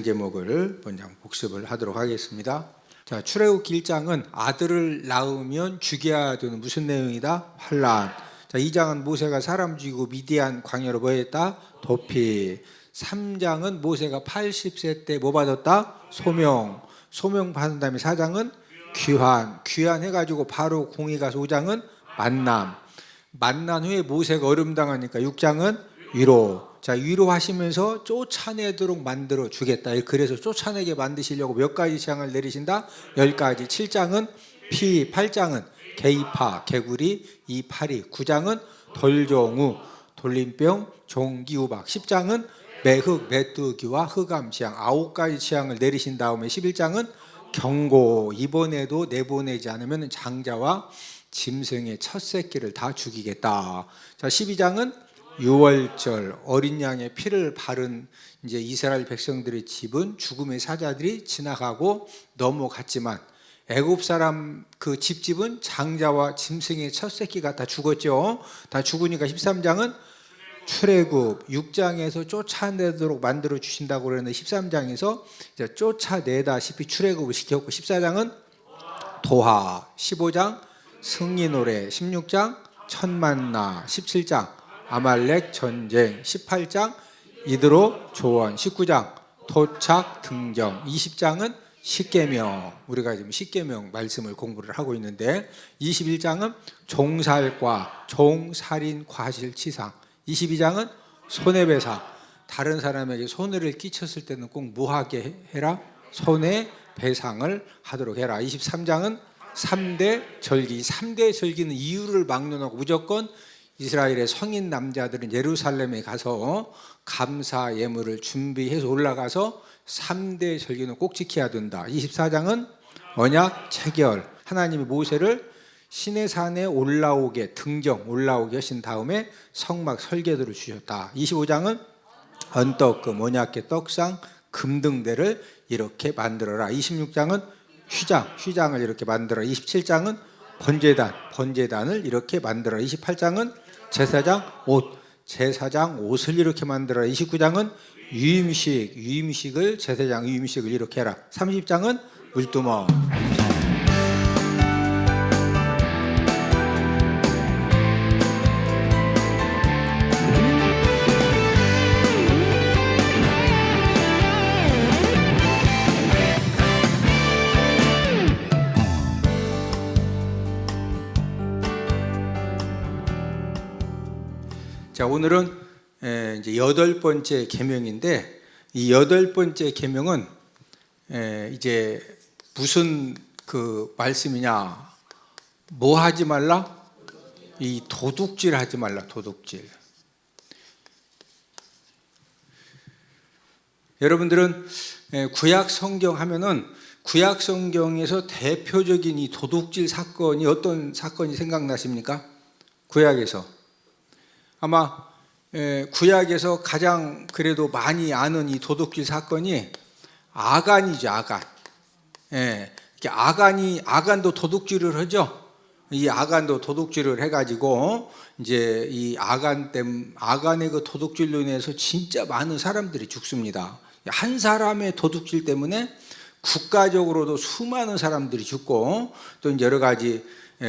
제목을 먼저 복습을 하도록 하겠습니다. 자, 출애굽기 1장은 아들을 낳으면 죽여야 되는 무슨 내용이다? 환란. 자, 2장은 모세가 사람 죽이고 미디안 광야로 뭐 했다? 도피. 3장은 모세가 80세 때 뭐 받았다? 소명. 소명 받은 다음에 4장은 귀환. 귀환해가지고 바로 공에 가서 5장은 만남. 만난 후에 모세가 어려움당하니까 6장은 위로. 자, 위로하시면서 쫓아내도록 만들어 주겠다. 그래서 쫓아내게 만드시려고 몇 가지 재앙을 내리신다? 10가지. 7장은 피, 8장은 개이파, 개구리, 이파리, 9장은 돌종우, 돌림병, 종기우박, 10장은 매흑, 메뚜기와 흑암 재앙, 9가지 재앙을 내리신 다음에 11장은 경고. 이번에도 내보내지 않으면 장자와 짐승의 첫 새끼를 다 죽이겠다. 자, 12장은 유월절 어린 양의 피를 바른 이제 이스라엘 백성들의 집은 죽음의 사자들이 지나가고 넘어갔지만 애굽 사람 그 집집은 장자와 짐승의 첫 새끼가 다 죽었죠. 다 죽으니까 13장은 출애굽. 6장에서 쫓아내도록 만들어 주신다고 그러는데 13장에서 이제 쫓아내다시피 출애굽을 시켰고 14장은 도하, 15장 승리 노래, 16장 천만나, 17장 아말렉 전쟁, 18장 이드로 조언, 19장 도착 등정, 20장은 십계명. 우리가 지금 십계명 말씀을 공부를 하고 있는데 21장은 종살과 종살인 과실치상, 22장은 손해배상. 다른 사람에게 손해를 끼쳤을 때는 꼭 뭐하게 해라? 손해배상을 하도록 해라. 23장은 3대 절기. 3대 절기는 이유를 막론하고 무조건 이스라엘의 성인 남자들은 예루살렘에 가서 감사 예물을 준비해서 올라가서 3대 절기는 꼭 지켜야 된다. 24장은 언약 체결. 하나님이 모세를 시내산에 올라오게 등정 올라오게 하신 다음에 성막 설계도를 주셨다. 25장은 언떡금, 언약궤, 떡상, 금등대를 이렇게 만들어라. 26장은 휘장을 이렇게 만들어. 27장은 번제단을 이렇게 만들어. 28장은 제사장 옷을 이렇게 만들어. 29장은 제사장 유임식을 이렇게 해라. 30장은 물두멍. 자, 오늘은 이제 8번째 계명인데 이 8번째 계명은 이제 무슨 그 말씀이냐? 뭐 하지 말라? 이 도둑질 하지 말라. 도둑질. 여러분들은 구약 성경 하면은 구약 성경에서 대표적인 이 도둑질 사건이 어떤 사건이 생각나십니까? 구약에서 아마 구약에서 가장 그래도 많이 아는 이 도둑질 사건이 아간이죠. 아간도 도둑질을 하죠. 이 아간도 도둑질을 해가지고 이제 이 아간의 그 도둑질로 인해서 진짜 많은 사람들이 죽습니다. 한 사람의 도둑질 때문에 국가적으로도 수많은 사람들이 죽고 또 이제 여러 가지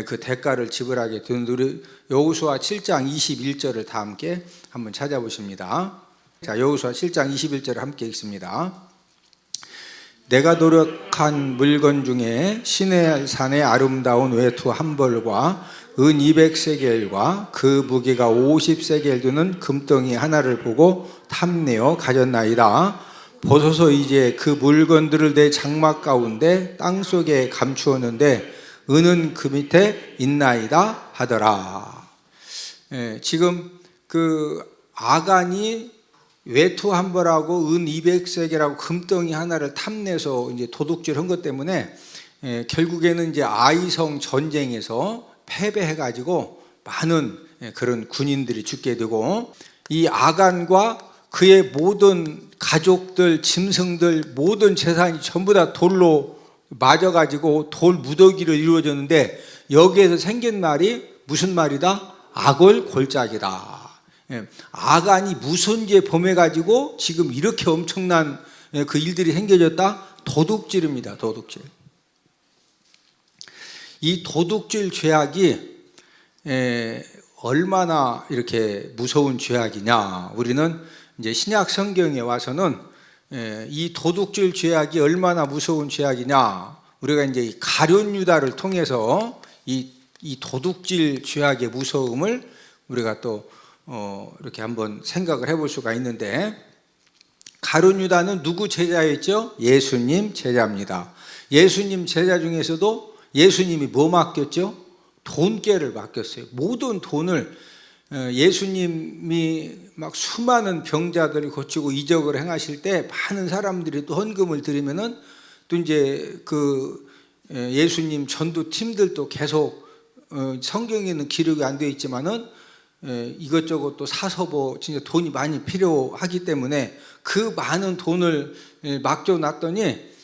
그 대가를 지불하게 된 우리 여호수아 7장 21절을 다 함께 한번 찾아보십니다. 자, 여호수아 7장 21절을 함께 읽습니다. 내가 노력한 물건 중에 시내산의 아름다운 외투 한 벌과 은 200세겔과 그 무게가 50세겔 되는 금덩이 하나를 보고 탐내어 가졌나이다. 보소서 이제 그 물건들을 내 장막 가운데 땅속에 감추었는데 은은 그 밑에 있나이다 하더라. 지금 그 아간이 외투 한 벌하고 은 200세겔하고 금덩이 하나를 탐내서 이제 도둑질한 것 때문에 결국에는 이제 아이성 전쟁에서 패배해가지고 많은 그런 군인들이 죽게 되고 이 아간과 그의 모든 가족들, 짐승들, 모든 재산이 전부 다 돌로 맞아가지고 돌 무더기를 이루어졌는데 여기에서 생긴 말이 무슨 말이다? 악을골짜기다. 아간이 무슨 죄 범해가지고 지금 이렇게 엄청난 그 일들이 생겨졌다? 도둑질입니다. 도둑질. 이 도둑질 죄악이 얼마나 이렇게 무서운 죄악이냐. 우리는 이제 신약 성경에 와서는 이 도둑질 죄악이 얼마나 무서운 죄악이냐. 우리가 이제 가룟 유다를 통해서 이 도둑질 죄악의 무서움을 우리가 또 이렇게 한번 생각을 해볼 수가 있는데, 가룟 유다는 누구 제자였죠? 예수님 제자입니다. 예수님 제자 중에서도 예수님이 뭐 맡겼죠? 돈깨를 맡겼어요. 모든 돈을 예수님이 막 수많은 병자들을 고치고 이적을 행하실 때 많은 사람들이 또 헌금을 드리면은 또 이제 그 예수님 전도 팀들도 계속 성경에는 기록이 안 되어 있지만은 이것저것 또 사서 뭐 진짜 돈이 많이 필요하기 때문에 그 많은 돈을 맡겨놨더니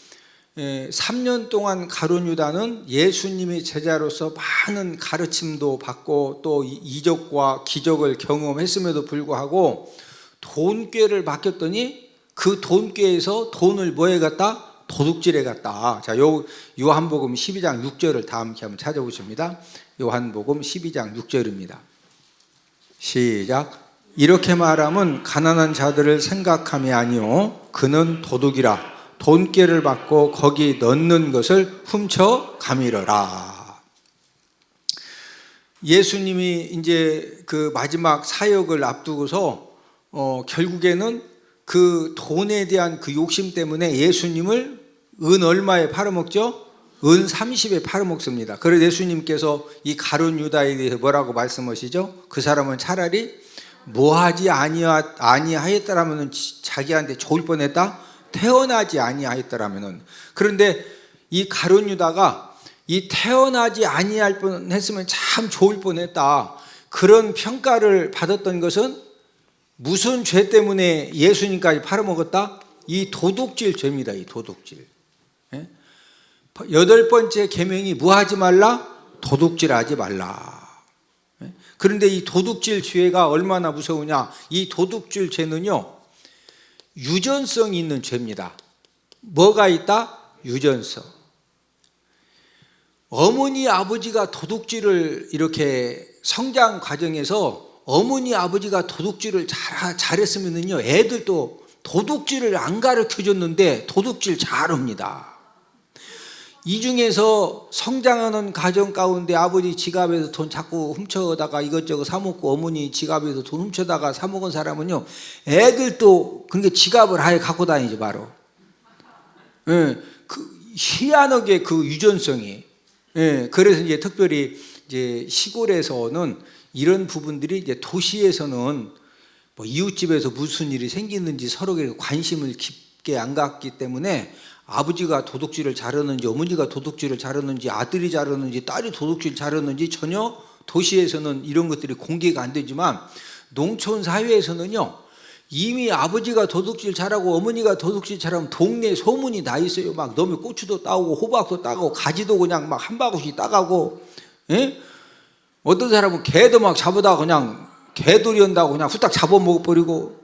3년 동안 가룟 유다는 예수님의 제자로서 많은 가르침도 받고 또 이적과 기적을 경험했음에도 불구하고 돈꾀를 맡겼더니 그 돈꾀에서 돈을 뭐에 갖다? 도둑질에 갔다. 자, 요한복음 12장 6절을 다 함께 한번 찾아보십니다. 요한복음 12장 6절입니다. 시작. 이렇게 말하면 가난한 자들을 생각함이 아니요 그는 도둑이라. 돈깨를 받고 거기 넣는 것을 훔쳐 가미러라. 예수님이 이제 그 마지막 사역을 앞두고서 결국에는 그 돈에 대한 그 욕심 때문에 예수님을 은 얼마에 팔아먹죠? 은 30에 팔아먹습니다. 그래서 예수님께서 이 가룟 유다에 대해서 뭐라고 말씀하시죠? 그 사람은 차라리 뭐하지 아니하였더라면 자기한테 좋을 뻔했다? 태어나지 아니하였더라면은. 그런데 이 가룟 유다가 이 태어나지 아니할 뻔했으면 참 좋을 뻔했다, 그런 평가를 받았던 것은 무슨 죄 때문에 예수님까지 팔아먹었다? 이 도둑질 죄입니다. 이 도둑질. 8번째 계명이 뭐하지 말라? 도둑질하지 말라. 그런데 이 도둑질 죄가 얼마나 무서우냐? 이 도둑질 죄는요 유전성이 있는 죄입니다. 뭐가 있다? 유전성. 어머니 아버지가 도둑질을 이렇게 성장 과정에서 어머니 아버지가 도둑질을 잘했으면요 애들도 도둑질을 안 가르쳐 줬는데 도둑질 잘합니다. 이 중에서 성장하는 가정 가운데 아버지 지갑에서 돈 자꾸 훔쳐다가 이것저것 사먹고 어머니 지갑에서 돈 훔쳐다가 사먹은 사람은요 애들도 그러니까 지갑을 아예 갖고 다니지 바로. 그 희한하게 그 유전성이. 그래서 이제 특별히 이제 시골에서는 이런 부분들이 이제 도시에서는 뭐 이웃집에서 무슨 일이 생기는지 서로에게 관심을 깊게 안 갖기 때문에 아버지가 도둑질을 잘하는지 어머니가 도둑질을 잘하는지 아들이 잘하는지 딸이 도둑질 잘하는지 전혀 도시에서는 이런 것들이 공개가 안 되지만 농촌 사회에서는요 이미 아버지가 도둑질 잘하고 어머니가 도둑질 잘하면 동네 소문이 나 있어요. 막 너무 고추도 따오고 호박도 따고 가지도 그냥 막 한 바구씩 따가고. 어떤 사람은 개도 막 잡아다 그냥 개돌이 한다고 그냥 후딱 잡아먹어버리고.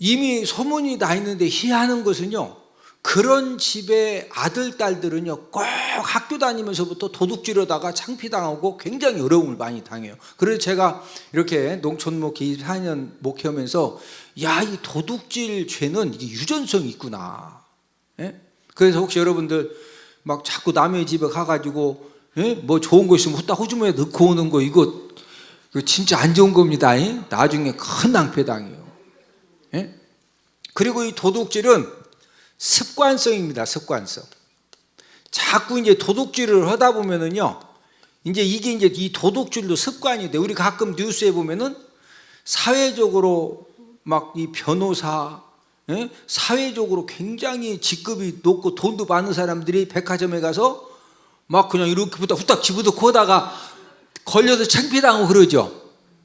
이미 소문이 나 있는데 희한한 것은요 그런 집의 아들 딸들은요 꼭 학교 다니면서부터 도둑질하다가 창피당하고 굉장히 어려움을 많이 당해요. 그래서 제가 이렇게 농촌 목회 24년 목회하면서 야, 이 도둑질 죄는 이게 유전성이 있구나. 그래서 혹시 여러분들 막 자꾸 남의 집에 가가지고 뭐 좋은 거 있으면 후딱 호주머니에 넣고 오는 거 이거 진짜 안 좋은 겁니다. 나중에 큰 낭패 당해요. 그리고 이 도둑질은 습관성입니다. 습관성. 자꾸 이제 도둑질을 하다 보면은요, 이제 이게 이제 이 도둑질도 습관이 돼. 우리 가끔 뉴스에 보면은 사회적으로 막 이 변호사, 사회적으로 굉장히 직급이 높고 돈도 많은 사람들이 백화점에 가서 막 그냥 이렇게부터 후딱 집어넣고 하다가 걸려서 창피당하고 그러죠.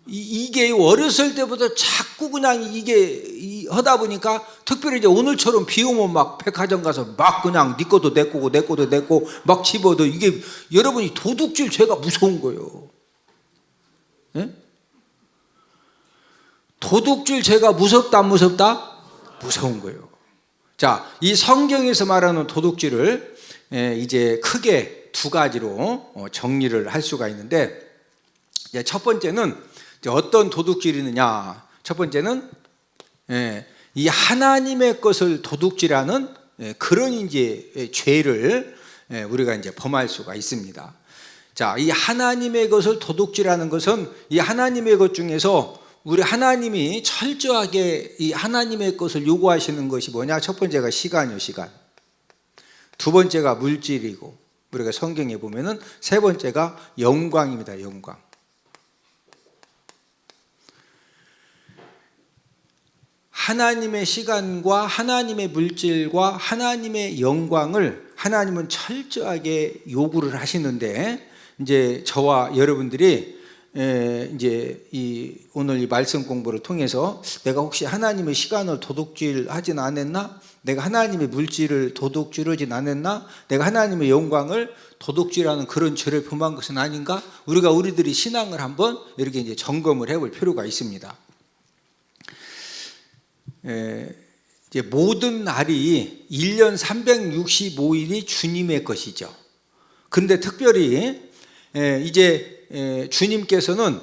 이게 어렸을 때부터 자꾸 그냥 이게 하다 보니까 특별히 이제 오늘처럼 비 오면 막 백화점 가서 막 그냥 네 것도 내 거고 내 것도 내 거 막 집어도 이게 여러분이 도둑질 죄가 무서운 거예요. 도둑질 죄가 무섭다 안 무섭다? 무서운 거예요. 자, 이 성경에서 말하는 도둑질을 이제 크게 두 가지로 정리를 할 수가 있는데, 첫 번째는 어떤 도둑질이느냐. 첫 번째는 이 하나님의 것을 도둑질하는 그런 이제 죄를 우리가 이제 범할 수가 있습니다. 자, 이 하나님의 것을 도둑질하는 것은 이 하나님의 것 중에서 우리 하나님이 철저하게 이 하나님의 것을 요구하시는 것이 뭐냐? 첫 번째가 시간이요, 시간. 두 번째가 물질이고, 우리가 성경에 보면은 세 번째가 영광입니다, 영광. 하나님의 시간과 하나님의 물질과 하나님의 영광을 하나님은 철저하게 요구를 하시는데, 이제 저와 여러분들이 이제 오늘 이 말씀 공부를 통해서 내가 혹시 하나님의 시간을 도둑질하진 않았나? 내가 하나님의 물질을 도둑질하진 않았나? 내가 하나님의 영광을 도둑질하는 그런 죄를 범한 것은 아닌가? 우리들이 신앙을 한번 이렇게 이제 점검을 해볼 필요가 있습니다. 이제 모든 날이 1년 365일이 주님의 것이죠. 그런데 특별히 이제 주님께서는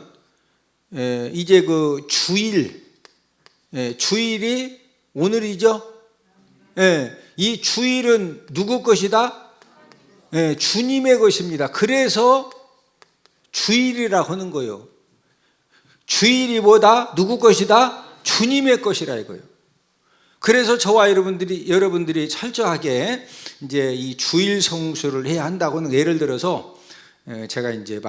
이제 그 주일이 오늘이죠. 이 주일은 누구 것이다? 주님의 것입니다. 그래서 주일이라고 하는 거예요. 주일이 뭐다? 누구 것이다? 주님의 것이라 이거예요. 그래서 저와 여러분들이 철저하게 이제 이 주일 성수를 해야 한다고는, 예를 들어서 제가 이제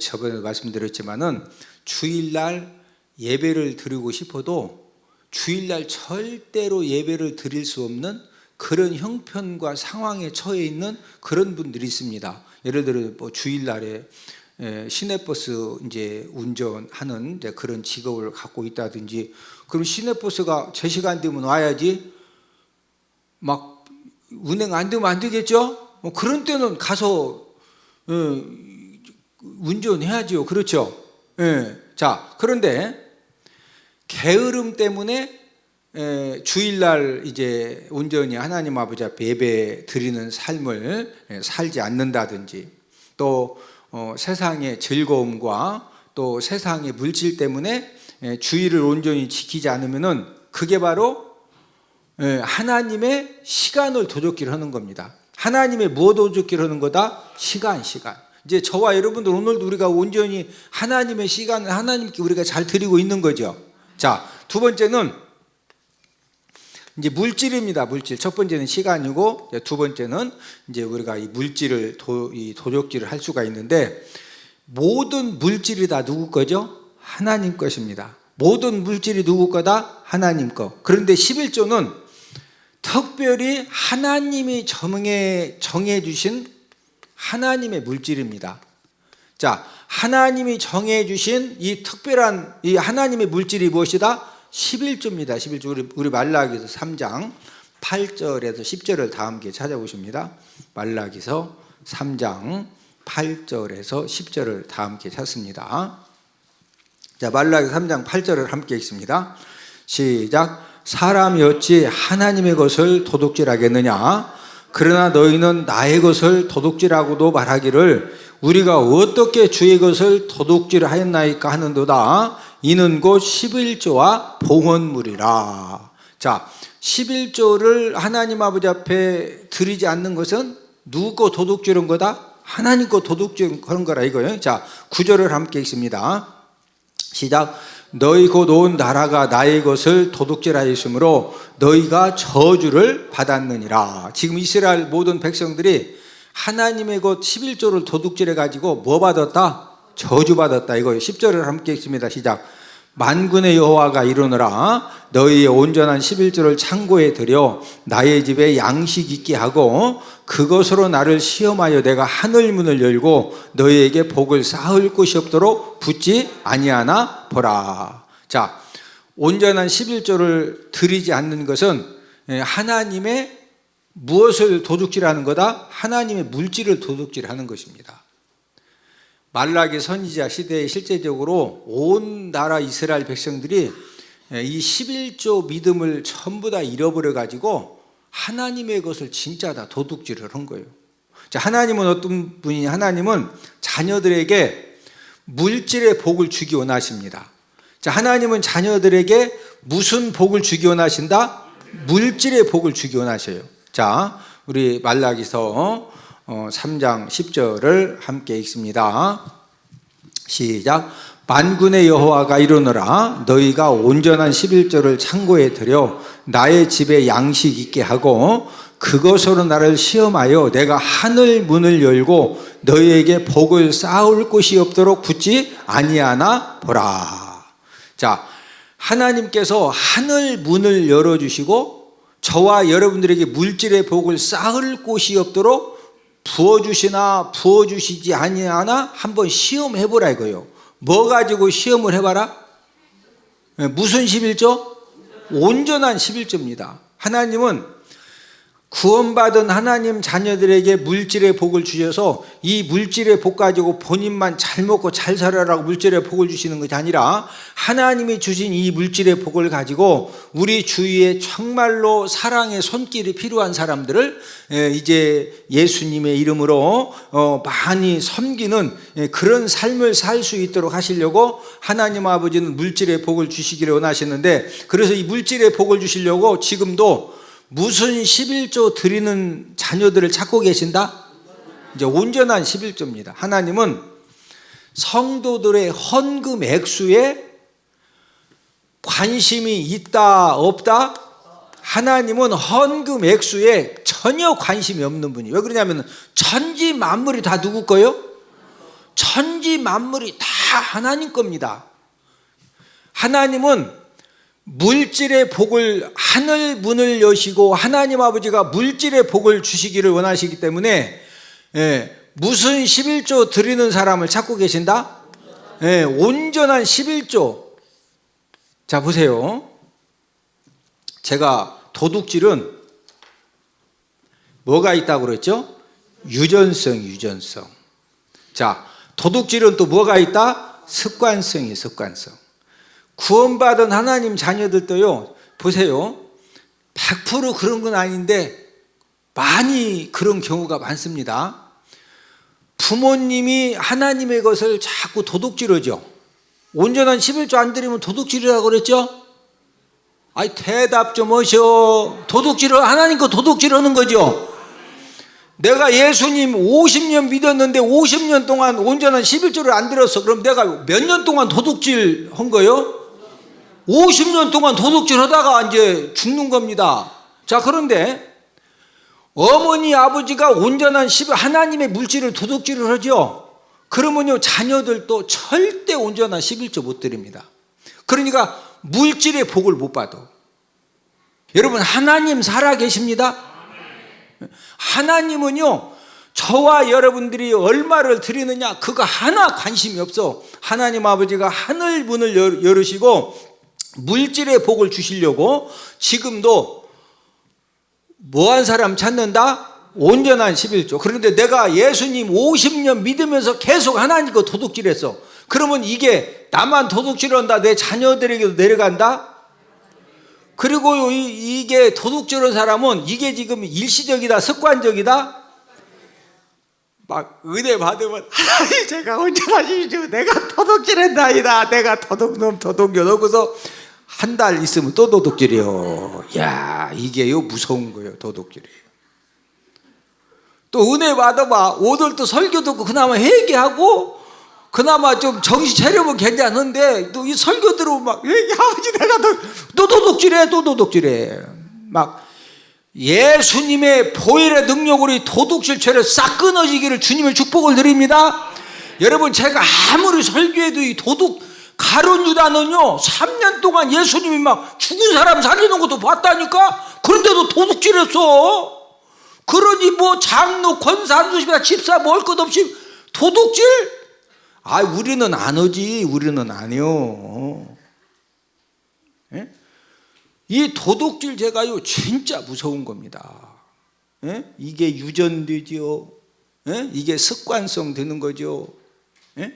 저번에 말씀드렸지만은 주일날 예배를 드리고 싶어도 주일날 절대로 예배를 드릴 수 없는 그런 형편과 상황에 처해 있는 그런 분들이 있습니다. 예를 들어 뭐 주일날에 시내버스 이제 운전하는 이제 그런 직업을 갖고 있다든지, 그럼 시내버스가 제 시간 되면 와야지, 막 운행 안 되면 안 되겠죠? 그런 때는 가서 운전해야죠. 그렇죠? 자, 그런데 게으름 때문에 주일날 이제 온전히 하나님 아버지 앞에 예배 드리는 삶을 살지 않는다든지, 또 세상의 즐거움과 또 세상의 물질 때문에 주일을 온전히 지키지 않으면은 그게 바로 하나님의 시간을 도둑질 하는 겁니다. 하나님의 무엇 도둑질 하는 거다? 시간. 이제 저와 여러분들 오늘도 우리가 온전히 하나님의 시간을 하나님께 우리가 잘 드리고 있는 거죠. 자, 두 번째는 이제 물질입니다. 물질. 첫 번째는 시간이고, 두 번째는 이제 우리가 이 물질을 도둑질을 할 수가 있는데, 모든 물질이 다 누구 거죠? 하나님 것입니다. 모든 물질이 누구 거다? 하나님 거. 그런데 11조는 특별히 하나님이 정해 주신 하나님의 물질입니다. 자, 하나님이 정해 주신 이 특별한 이 하나님의 물질이 무엇이다? 11조입니다. 11조. 우리 말라기서 3장 8절에서 10절을 다 함께 찾아보십니다. 말라기서 3장 8절에서 10절을 다 함께 찾습니다. 자, 말라기 3장 8절을 함께 읽습니다. 시작. 사람이 어찌 하나님의 것을 도둑질하겠느냐? 그러나 너희는 나의 것을 도둑질하고도 말하기를 우리가 어떻게 주의 것을 도둑질하였나이까 하는도다. 이는 곧 11조와 봉헌물이라. 자, 11조를 하나님 아버지 앞에 드리지 않는 것은 누구 거 도둑질한 거다? 하나님 거 도둑질한 거라 이거예요. 자, 9절을 함께 읽습니다. 시작. 너희 곧 온 나라가 나의 것을 도둑질하였으므로 너희가 저주를 받았느니라. 지금 이스라엘 모든 백성들이 하나님의 것 11조를 도둑질해 가지고 뭐 받았다? 저주 받았다 이거예요. 10절을 함께 읽습니다. 시작. 만군의 여호와가 이르노라. 너희의 온전한 11조를 창고에 들여 나의 집에 양식 있게 하고 그것으로 나를 시험하여 내가 하늘 문을 열고 너희에게 복을 쌓을 곳이 없도록 붙지 아니하나 보라. 자, 온전한 11조를 드리지 않는 것은 하나님의 무엇을 도둑질하는 거다? 하나님의 물질을 도둑질하는 것입니다. 말라기 선지자 시대에 실제적으로 온 나라 이스라엘 백성들이 이 11조 믿음을 전부 다 잃어버려 가지고 하나님의 것을 진짜 다 도둑질을 한 거예요. 자, 하나님은 어떤 분이냐? 하나님은 자녀들에게 물질의 복을 주기 원하십니다. 자, 하나님은 자녀들에게 무슨 복을 주기 원하신다? 물질의 복을 주기 원하셔요. 자, 우리 말라기서 3장 10절을 함께 읽습니다. 시작. 만군의 여호와가 이르노라. 너희가 온전한 11조를 창고에 들여 나의 집에 양식 있게 하고 그것으로 나를 시험하여 내가 하늘 문을 열고 너희에게 복을 쌓을 곳이 없도록 굳지 아니하나 보라. 자, 하나님께서 하늘 문을 열어주시고 저와 여러분들에게 물질의 복을 쌓을 곳이 없도록 부어주시나 부어주시지 아니하나 한번 시험해보라 이거예요. 뭐 가지고 시험을 해봐라? 무슨 11조? 온전한 11조입니다. 하나님은 구원받은 하나님 자녀들에게 물질의 복을 주셔서 이 물질의 복 가지고 본인만 잘 먹고 잘 살아라고 물질의 복을 주시는 것이 아니라 하나님이 주신 이 물질의 복을 가지고 우리 주위에 정말로 사랑의 손길이 필요한 사람들을 이제 예수님의 이름으로 많이 섬기는 그런 삶을 살 수 있도록 하시려고 하나님 아버지는 물질의 복을 주시기를 원하시는데, 그래서 이 물질의 복을 주시려고 지금도 무슨 11조 드리는 자녀들을 찾고 계신다? 이제 온전한 11조입니다. 하나님은 성도들의 헌금 액수에 관심이 있다 없다? 하나님은 헌금 액수에 전혀 관심이 없는 분이에요. 왜 그러냐면 천지 만물이 다 누구 거요? 천지 만물이 다 하나님 겁니다. 하나님은 물질의 복을, 하늘 문을 여시고 하나님 아버지가 물질의 복을 주시기를 원하시기 때문에 무슨 11조 드리는 사람을 찾고 계신다? 온전한 11조. 자, 보세요. 제가 도둑질은 뭐가 있다고 그랬죠? 유전성. 자, 도둑질은 또 뭐가 있다? 습관성이 습관성. 구원받은 하나님 자녀들도요, 보세요. 100% 그런 건 아닌데 많이 그런 경우가 많습니다. 부모님이 하나님의 것을 자꾸 도둑질하죠. 온전한 11조 안 드리면 도둑질이라고 그랬죠? 아이, 대답 좀 하셔. 도둑질을, 하나님 거 도둑질하는 거죠. 내가 예수님 50년 믿었는데 50년 동안 온전한 11조를 안 들었어. 그럼 내가 몇 년 동안 도둑질 한 거요? 50년 동안 도둑질 하다가 이제 죽는 겁니다. 자, 그런데 어머니 아버지가 온전한 하나님의 물질을 도둑질을 하죠. 그러면요, 자녀들도 절대 온전한 11조 못 드립니다. 그러니까 물질의 복을 못 받아. 여러분, 하나님 살아 계십니다. 하나님은요, 저와 여러분들이 얼마를 드리느냐 그거 하나 관심이 없어. 하나님 아버지가 하늘 문을 열으시고 물질의 복을 주시려고 지금도 뭐한 사람 찾는다? 온전한 11조. 그런데 내가 예수님 50년 믿으면서 계속 하나님 거 도둑질했어. 그러면 이게 나만 도둑질한다, 내 자녀들에게도 내려간다? 그리고 이게 도둑질한 사람은 이게 지금 일시적이다, 습관적이다? 막 은혜 받으면 하나님 제가 온전하시죠. 내가 도둑질했나이다. 내가 도둑놈 도둑여놓고서 한 달 있으면 또 도둑질이요. 야, 이게요 무서운 거예요. 도둑질이에요. 또 은혜 받아봐. 오늘도 설교 듣고 그나마 회개하고 그나마 좀 정신 차려보면 괜찮은데 또 이 설교 들으면 막 아버지 내가 또 도둑질해. 막 예수님의 보혈의 능력으로 이 도둑질 죄를 싹 끊어지기를 주님의 축복을 드립니다. 여러분, 제가 아무리 설교해도 이 도둑 가룟 유다는요 3년 동안 예수님이 막 죽은 사람 살리는 것도 봤다니까. 그런데도 도둑질했어. 그러니 뭐 장로 권사 주시면 집사 먹을 것 없이 도둑질? 아, 우리는 안 하지. 우리는 안 해요. 예? 이 도둑질 죄가요 진짜 무서운 겁니다. 예? 이게 유전되죠. 예? 이게 습관성 되는 거죠. 예?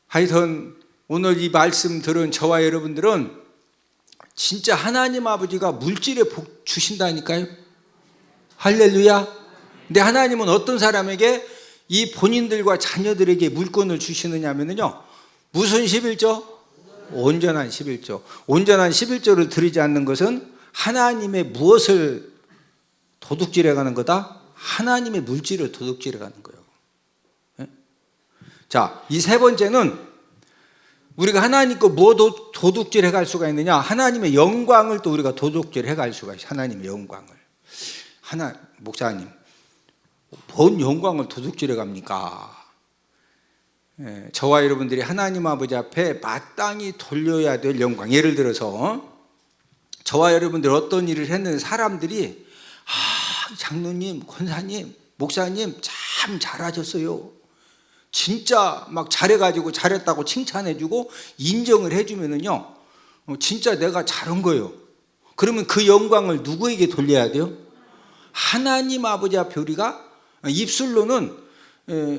하여튼 오늘 이 말씀 들은 저와 여러분들은 진짜 하나님 아버지가 물질에 복 주신다니까요. 할렐루야. 근데 하나님은 어떤 사람에게 이 본인들과 자녀들에게 물건을 주시느냐 하면요, 무슨 11조? 온전한 11조. 온전한 11조를 드리지 않는 것은 하나님의 무엇을 도둑질해 가는 거다? 하나님의 물질을 도둑질해 가는 거예요. 자, 이 세 번째는 우리가 하나님 거 뭐 도둑질해 갈 수가 있느냐? 하나님의 영광을 또 우리가 도둑질해 갈 수가 있어요. 하나님의 영광을. 목사님, 뭔 영광을 도둑질해 갑니까? 저와 여러분들이 하나님 아버지 앞에 마땅히 돌려야 될 영광. 예를 들어서 저와 여러분들 어떤 일을 했는데 사람들이 장로님, 권사님, 목사님 참 잘하셨어요. 진짜 막 잘해가지고 잘했다고 칭찬해주고 인정을 해주면은요, 진짜 내가 잘한 거예요. 그러면 그 영광을 누구에게 돌려야 돼요? 하나님 아버지 앞에 우리가 입술로는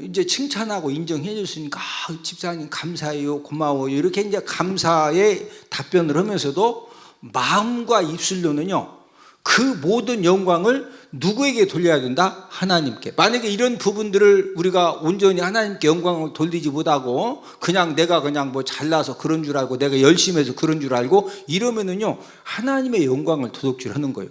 이제 칭찬하고 인정해 줬으니까 집사님 감사해요, 고마워요, 이렇게 이제 감사의 답변을 하면서도 마음과 입술로는요, 그 모든 영광을 누구에게 돌려야 된다? 하나님께. 만약에 이런 부분들을 우리가 온전히 하나님께 영광을 돌리지 못하고 그냥 내가 그냥 뭐 잘나서 그런 줄 알고 내가 열심히 해서 그런 줄 알고 이러면은요, 하나님의 영광을 도둑질하는 거예요.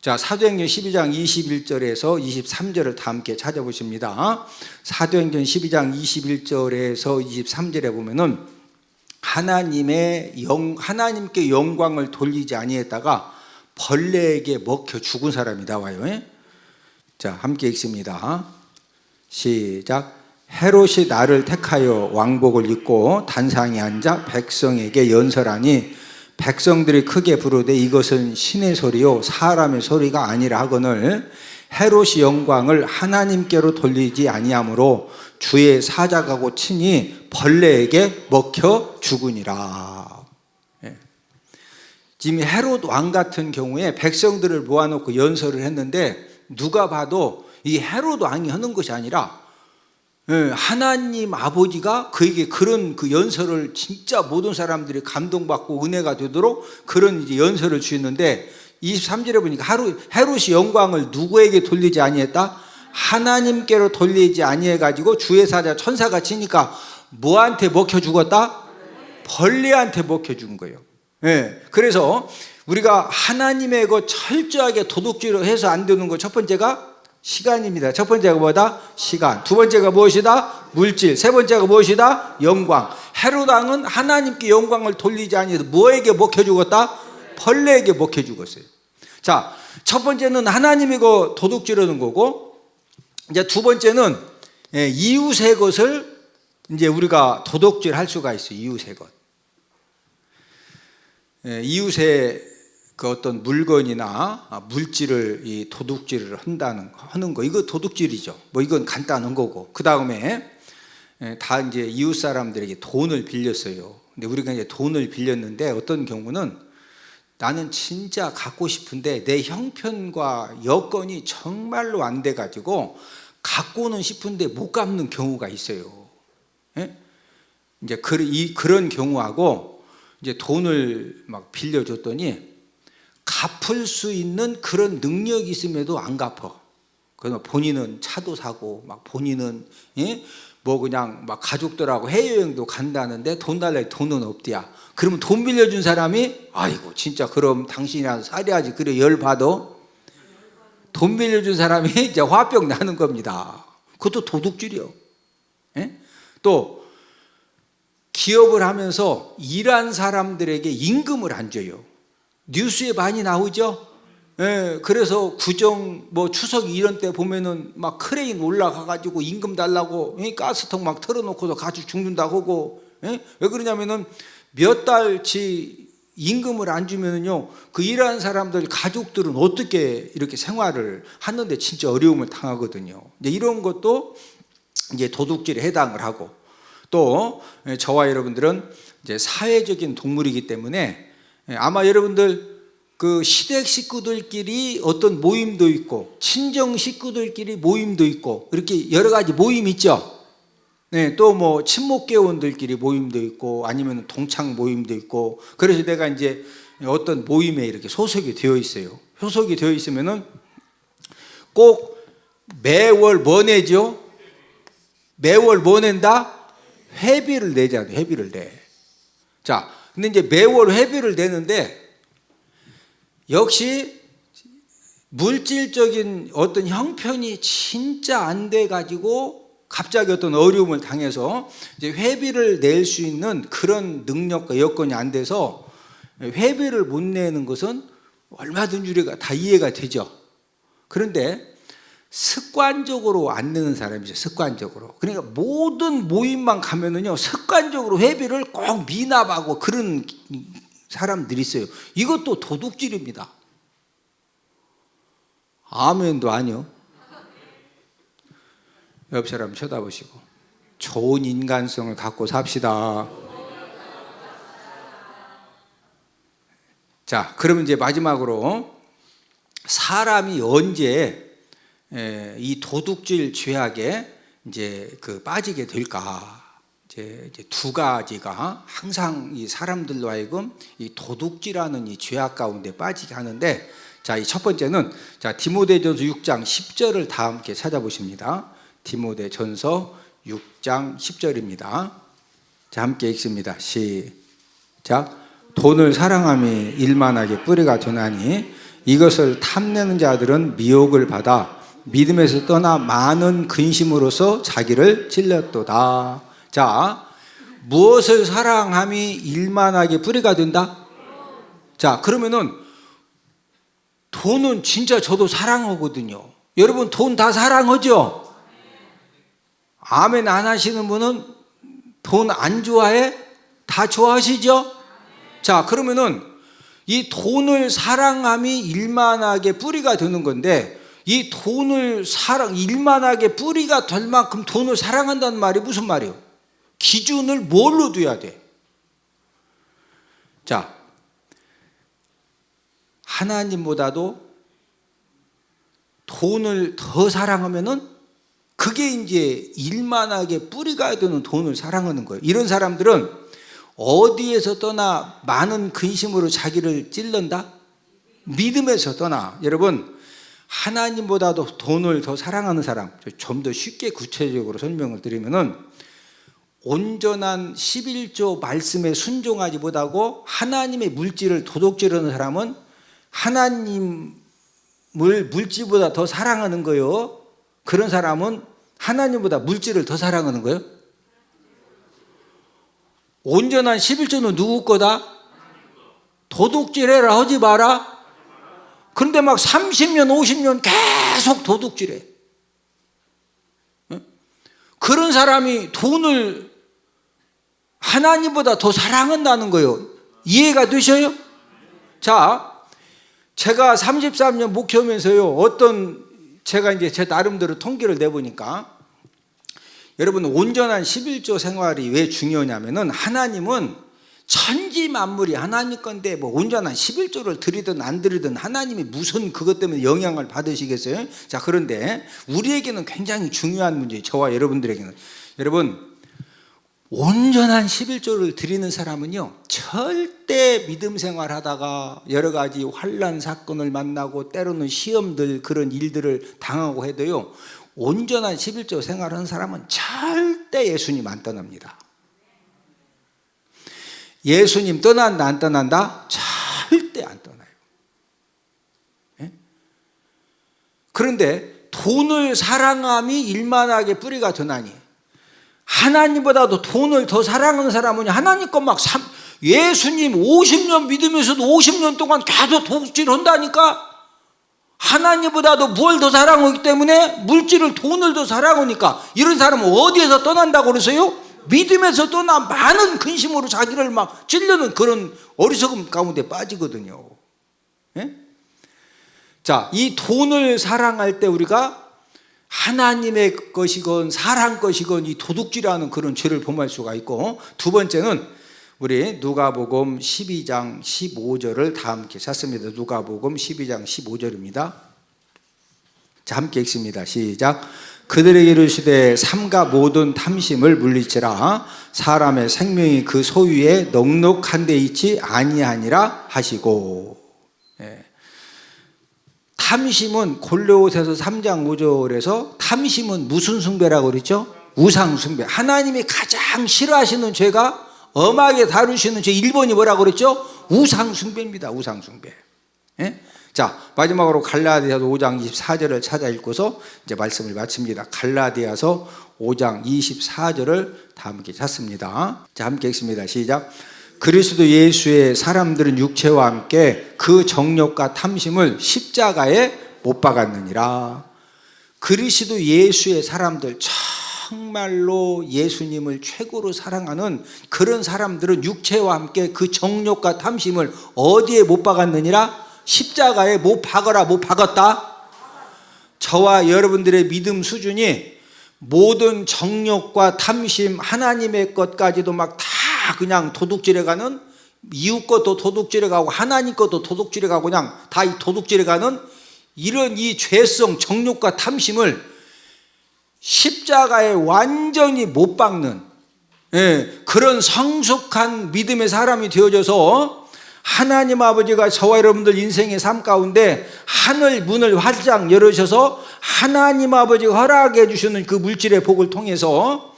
자, 사도행전 12장 21절에서 23절을 다 함께 찾아보십니다. 사도행전 12장 21절에서 23절에 보면은 하나님께 영광을 돌리지 아니했다가 벌레에게 먹혀 죽은 사람이 나와요. 자, 함께 읽습니다. 시작. 헤롯이 나를 택하여 왕복을 입고 단상에 앉아 백성에게 연설하니 백성들이 크게 부르되 이것은 신의 소리요 사람의 소리가 아니라 하거늘 헤롯이 영광을 하나님께로 돌리지 아니하므로 주의 사자가고 친히 벌레에게 먹혀 죽으니라. 지금 헤롯 왕 같은 경우에 백성들을 모아놓고 연설을 했는데 누가 봐도 이 헤롯 왕이 하는 것이 아니라 하나님 아버지가 그에게 그런 그 연설을 진짜 모든 사람들이 감동받고 은혜가 되도록 그런 이제 연설을 주었는데 23절에 보니까 헤롯이 영광을 누구에게 돌리지 아니했다? 하나님께로 돌리지 아니해가지고 주의 사자 천사가 치니까 뭐한테 먹혀 죽었다? 벌레한테 먹혀 죽은 거예요. 그래서 우리가 하나님의 것 철저하게 도둑질을 해서 안 되는 것 첫 번째가 시간입니다. 첫 번째가 뭐다? 시간. 두 번째가 무엇이다? 물질. 세 번째가 무엇이다? 영광. 헤롯 왕은 하나님께 영광을 돌리지 아니해서 뭐에게 먹혀 죽었다? 벌레에게 먹혀 죽었어요. 자, 첫 번째는 하나님의 것 도둑질하는 거고, 이제 두 번째는 이웃의 것을 이제 우리가 도둑질할 수가 있어요. 이웃의 것. 이웃의 그 어떤 물건이나 물질을 이 도둑질을 하는 거, 이거 도둑질이죠. 뭐 이건 간단한 거고. 그 다음에 다 이제 이웃 사람들에게 돈을 빌렸어요. 근데 우리가 이제 돈을 빌렸는데 어떤 경우는 나는 진짜 갖고 싶은데 내 형편과 여건이 정말로 안 돼가지고 갖고는 싶은데 못 갚는 경우가 있어요. 이제 그런 경우하고 이제 돈을 막 빌려줬더니 갚을 수 있는 그런 능력이 있음에도 안 갚아. 그래서 본인은 차도 사고 막 본인은 뭐 그냥 막 가족들하고 해외여행도 간다는데 돈 달라니 돈은 없디야. 그러면 돈 빌려준 사람이 아이고 진짜 그럼 당신이라도 살아야지 그래 열받아. 돈 빌려준 사람이 이제 화병 나는 겁니다. 그것도 도둑질이요. 또 기업을 하면서 일한 사람들에게 임금을 안 줘요. 뉴스에 많이 나오죠. 그래서 구정 뭐 추석 이런 때 보면은 막 크레인 올라가가지고 임금 달라고 가스통 막 털어놓고서 가지고 죽는다고 하고. 왜 그러냐면은 몇 달치 임금을 안 주면은요 그 일하는 사람들 가족들은 어떻게 이렇게 생활을 하는데 진짜 어려움을 당하거든요. 이제 이런 것도 이제 도둑질에 해당을 하고, 또 저와 여러분들은 이제 사회적인 동물이기 때문에 아마 여러분들 그 시댁 식구들끼리 어떤 모임도 있고 친정 식구들끼리 모임도 있고 이렇게 여러 가지 모임 있죠. 네, 또 뭐 친목계원들끼리 모임도 있고 아니면 동창 모임도 있고, 그래서 내가 이제 어떤 모임에 이렇게 소속이 되어 있어요. 소속이 되어 있으면은 꼭 매월 뭐 내죠? 매월 뭐 낸다? 회비를 내잖아요. 회비를 내. 자, 근데 이제 매월 회비를 내는데 역시 물질적인 어떤 형편이 진짜 안 돼 가지고 갑자기 어떤 어려움을 당해서 이제 회비를 낼 수 있는 그런 능력과 여건이 안 돼서 회비를 못 내는 것은 얼마든지 우리가 다 이해가 되죠. 그런데 습관적으로 안 내는 사람이죠. 습관적으로. 그러니까 모든 모임만 가면은요, 습관적으로 회비를 꼭 미납하고 그런 사람들이 있어요. 이것도 도둑질입니다. 아멘도 아니요. 옆 사람 쳐다보시고 좋은 인간성을 갖고 삽시다. 자, 그러면 이제 마지막으로 사람이 언제 이 도둑질 죄악에 이제 빠지게 될까? 이제 두 가지가 항상 이 사람들로 하여금 이 도둑질하는 이 죄악 가운데 빠지게 하는데, 자, 이 첫 번째는 자 디모데전서 6장 10절을 다 함께 찾아보십니다. 디모데전서 6장 10절입니다. 자, 함께 읽습니다. 시작. 돈을 사랑함이 일만하게 뿌리가 되나니 이것을 탐내는 자들은 미혹을 받아 믿음에서 떠나 많은 근심으로서 자기를 찔렀도다. 자, 무엇을 사랑함이 일만하게 뿌리가 된다? 자, 그러면은 돈은 진짜 저도 사랑하거든요. 여러분 돈 다 사랑하죠? 아멘 안 하시는 분은 돈 안 좋아해? 다 좋아하시죠? 자, 그러면은 이 돈을 사랑함이 일만하게 뿌리가 되는 건데, 이 돈을 일만하게 뿌리가 될 만큼 돈을 사랑한다는 말이 무슨 말이에요? 기준을 뭘로 둬야 돼? 자, 하나님보다도 돈을 더 사랑하면은 그게 이제 일만하게 뿌리가 되는 돈을 사랑하는 거예요. 이런 사람들은 어디에서 떠나 많은 근심으로 자기를 찔른다? 믿음에서 떠나. 여러분, 하나님보다도 돈을 더 사랑하는 사람, 좀 더 쉽게 구체적으로 설명을 드리면은 온전한 11조 말씀에 순종하지 못하고 하나님의 물질을 도둑질하는 사람은 하나님을 물질보다 더 사랑하는 거예요. 그런 사람은 하나님보다 물질을 더 사랑하는 거예요. 온전한 11조는 누구 거다? 도둑질해라 하지 마라. 그런데 막 30년 50년 계속 도둑질해. 그런 사람이 돈을 하나님보다 더 사랑한다는 거예요. 이해가 되셔요? 자, 제가 33년 목회하면서요, 제가 이제 제 나름대로 통계를 내보니까, 여러분 온전한 11조 생활이 왜 중요하냐면은, 하나님은 천지 만물이 하나님 건데 뭐 온전한 11조를 드리든 안 드리든 하나님이 무슨 그것 때문에 영향을 받으시겠어요? 자, 그런데 우리에게는 굉장히 중요한 문제예요. 저와 여러분들에게는. 여러분, 온전한 11조를 드리는 사람은요, 절대 믿음 생활하다가 여러 가지 환난 사건을 만나고 때로는 시험들, 그런 일들을 당하고 해도요, 온전한 11조 생활하는 사람은 절대 예수님 안 떠납니다. 예수님 떠난다 안 떠난다? 절대 안 떠나요. 예? 그런데 돈을 사랑함이 일만하게 뿌리가 되나니, 하나님보다도 돈을 더 사랑하는 사람은 하나님 것 막 예수님 50년 믿으면서도 50년 동안 계속 도둑질한다니까. 하나님보다도 뭘 더 사랑하기 때문에 물질을, 돈을 더 사랑하니까 이런 사람은 어디에서 떠난다고 그러세요? 믿음에서 떠나 많은 근심으로 자기를 막 찔르는 그런 어리석음 가운데 빠지거든요. 예? 자, 이 돈을 사랑할 때 우리가 하나님의 것이건 사람 것이건 이 도둑질하는 그런 죄를 범할 수가 있고, 두 번째는 우리 누가복음 12장 15절을 다 함께 찾습니다. 누가복음 12장 15절입니다. 자, 함께 읽습니다. 시작. 그들에게 이르시되 삼가 모든 탐심을 물리치라. 사람의 생명이 그 소유에 넉넉한 데 있지 아니하니라 하시고. 예. 탐심은 골로새서 3장 5절에서 탐심은 무슨 숭배라고 그랬죠? 우상 숭배. 하나님이 가장 싫어하시는 죄가 엄하게 다루시는 죄 1번이 뭐라고 그랬죠? 우상 숭배입니다. 우상 숭배. 예? 자, 마지막으로 갈라디아서 5장 24절을 찾아 읽고서 이제 말씀을 마칩니다. 갈라디아서 5장 24절을 다 함께 찾습니다. 자, 함께 읽습니다. 시작. 그리스도 예수의 사람들은 육체와 함께 그 정욕과 탐심을 십자가에 못 박았느니라. 그리스도 예수의 사람들, 정말로 예수님을 최고로 사랑하는 그런 사람들은 육체와 함께 그 정욕과 탐심을 어디에 못 박았느니라? 십자가에 못 박아라. 못 박았다? 저와 여러분들의 믿음 수준이 모든 정욕과 탐심, 하나님의 것까지도 막 다 그냥 도둑질해 가는, 이웃 것도 도둑질해 가고 하나님 것도 도둑질해 가고 그냥 다 이 도둑질해 가는 이런 이 죄성, 정욕과 탐심을 십자가에 완전히 못 박는, 그런 성숙한 믿음의 사람이 되어져서 하나님 아버지가 저와 여러분들 인생의 삶 가운데 하늘 문을 활짝 열으셔서 하나님 아버지가 허락해 주시는 그 물질의 복을 통해서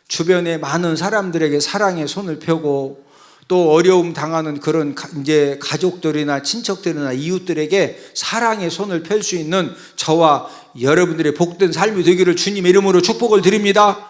주변의 많은 사람들에게 사랑의 손을 펴고 또 어려움 당하는 그런 이제 가족들이나 친척들이나 이웃들에게 사랑의 손을 펼 수 있는 저와 여러분들의 복된 삶이 되기를 주님의 이름으로 축복을 드립니다.